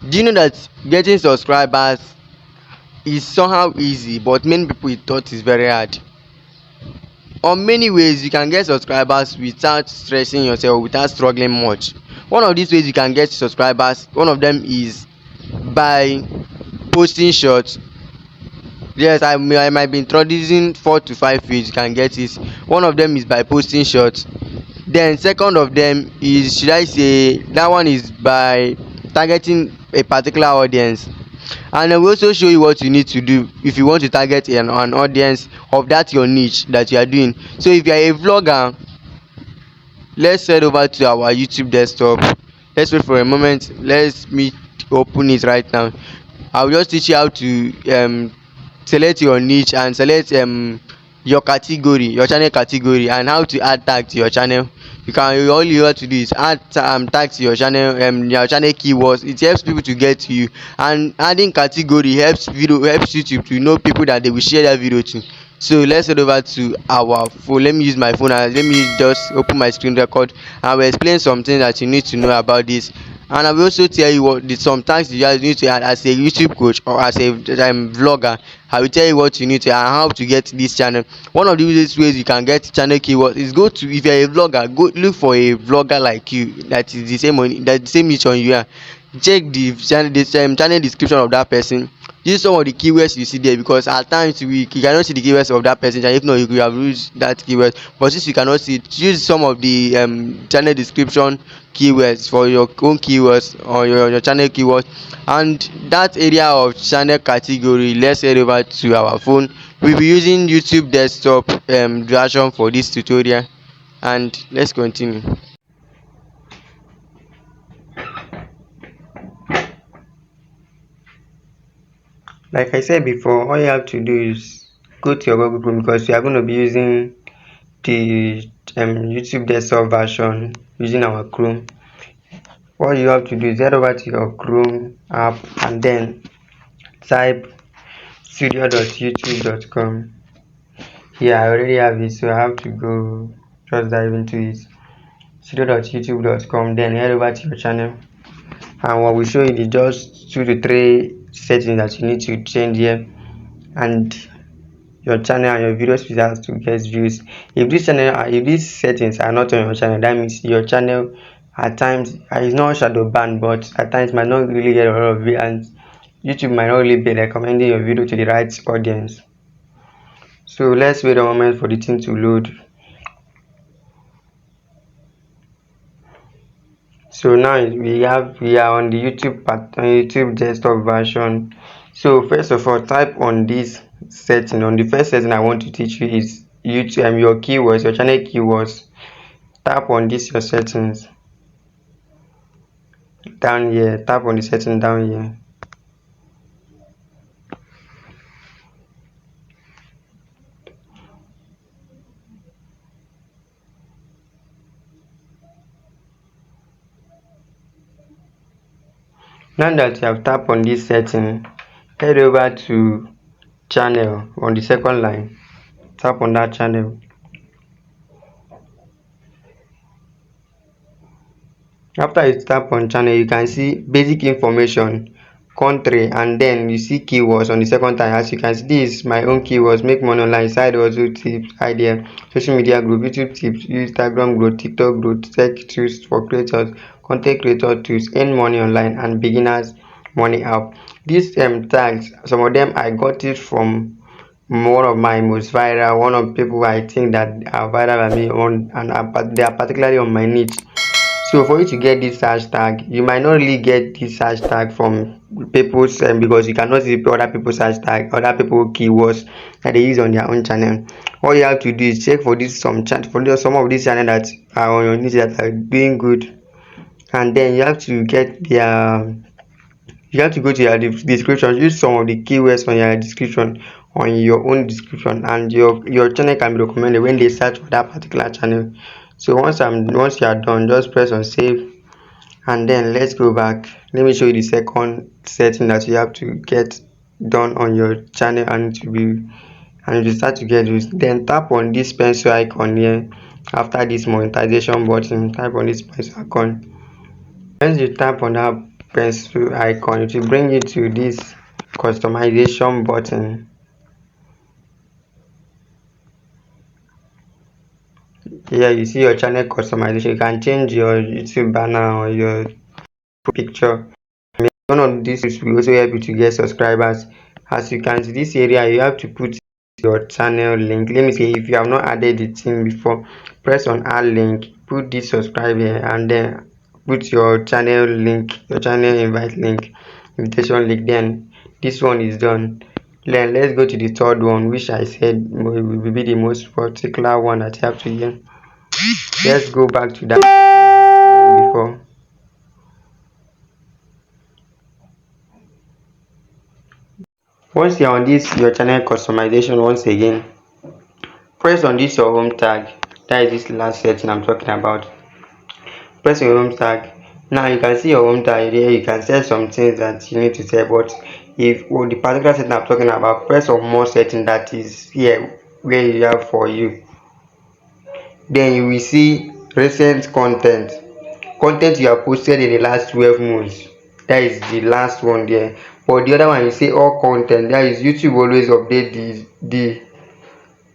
Do you know that getting subscribers is somehow easy, but many people thought it's very hard? On many ways you can get subscribers without stressing yourself, without struggling much. One of these ways you can get subscribers, one of them is by posting shorts. Yes, I might be introducing 4 to 5 ways you can get it. One of them is by posting shorts. Then second of them is, should I say, that one is by targeting a particular audience. And I will also show you what you need to do if you want to target an audience of that your niche that you are doing. So if you are a vlogger, let's head over to our YouTube desktop. Let's wait for a moment. Let me open it right now. I will just teach you how to select your niche and select your category, your channel category, and how to add tag to your channel. All you have to do is add tag to your channel keywords. It helps people to get to you, and adding category helps YouTube to know people that they will share that video to. So let's head over to our phone. Let me use my phone and let me just open my screen record. I will explain something that you need to know about this, and I will also tell you what some tags you guys need to add as a YouTube coach or as a vlogger. I will tell you what you need to and how to get this channel. One of the easiest ways you can get channel keywords is go to, if you're a vlogger, go look for a vlogger like you that is the same niche on you. Check the channel description of that person. Use some of the keywords you see there, because at times you cannot see the keywords of that person, and if not, you could have used that keyword. But since you cannot see it, use some of the channel description keywords for your own keywords or your channel keywords. And that area of channel category, let's head over to our phone. We'll be using YouTube desktop version for this tutorial, and let's continue. Like I said before, all you have to do is go to your Google Chrome, because we are going to be using the YouTube desktop version using our Chrome. What you have to do is head over to your Chrome app and then type studio.youtube.com. Yeah, I already have it, so I have to go just dive into it. studio.youtube.com. Then head over to your channel, and what we show you is just 2 to 3 settings that you need to change here, and your channel and your video speed has to get views. If these settings are not on your channel, that means your channel at times is not shadow banned, but at times might not really get a lot of views, and YouTube might not really be recommending your video to the right audience. So let's wait a moment for the thing to load. So now we are on the YouTube desktop version. So first of all, type on this setting. On the first setting I want to teach you is YouTube your keywords, your channel keywords. Tap on this your settings down here. Tap on the setting down here. Now that you have tapped on this setting, head over to channel on the second line. Tap on that channel. After you tap on channel, you can see basic information, country, and then you see keywords on the second time. As you can see, this is my own keywords: make money online, side hustle tips, idea, social media group, YouTube tips, Instagram growth, TikTok growth, tech tools for creators, content creator tools, earn money online, and beginners money app. These tags, some of them I got it from one of my most viral, one of people I think that are viral by me on, and they are particularly on my niche. So for you to get this hashtag, you might not really get this hashtag from people's because you cannot see other people's hashtag, other people keywords that they use on their own channel. All you have to do is check for this some of these channels that are on your niche that are doing good, and then you have to get their you have to go to your description, use some of the keywords on your description, on your own description, and your channel can be recommended when they search for that particular channel. So once you are done, just press on save, and then let's go back. Let me show you the second setting that you have to get done on your channel, and you start to get this. Then tap on this pencil icon here. After this monetization button, tap on this pencil icon. Once you tap on that pencil icon, it will bring you to this customization button. Here you see your channel customization. You can change your YouTube banner or your picture. One of these will also help you to get subscribers. As you can see, this area you have to put your channel link. Let me say, if you have not added it in before, press on add link, put this subscribe here, and then put your channel link, your channel invite link, invitation link. Then this one is done. Then let's go to the third one, which I said will be the most particular one that you have to use. Let's go back to that before. Once you're on this your channel customization, once again press on this your home tag. That is this last setting I'm talking about. Press your home tag. Now you can see your home tag here. You can set some things that you need to set, but if the particular setting I'm talking about, press on more setting, that is here where you have for you. Then you will see recent content you have posted in the last 12 months. That is the last one there. But the other one, you say all content, that is YouTube always update the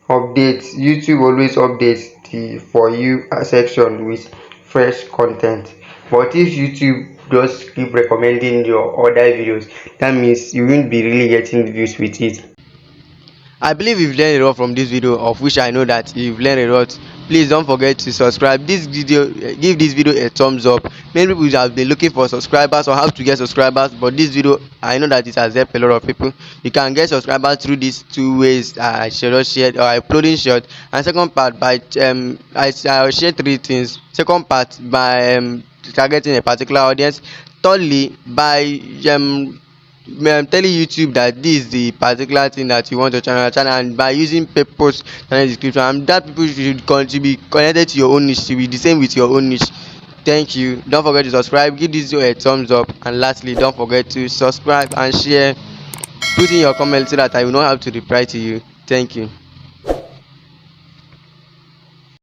updates. YouTube always updates the for you section with fresh content. But if YouTube just keep recommending your other videos, that means you won't be really getting views with it. I believe you've learned a lot from this video, of which I know that you've learned a lot. Please don't forget to subscribe this video, give this video a thumbs up. Many people have been looking for subscribers or how to get subscribers, but this video, I know that it has helped a lot of people. You can get subscribers through these two ways. I shared or uploading short, and second part by I'll share three things. Second part by targeting a particular audience. Thirdly, by telling YouTube that this is the particular thing that you want your channel, and by using purpose channel description, and that people should be connected to your own niche, to be the same with your own niche. Thank you. Don't forget to subscribe, give this video a thumbs up, and lastly, don't forget to subscribe and share. Put in your comments so that I will know how to reply to you. Thank you.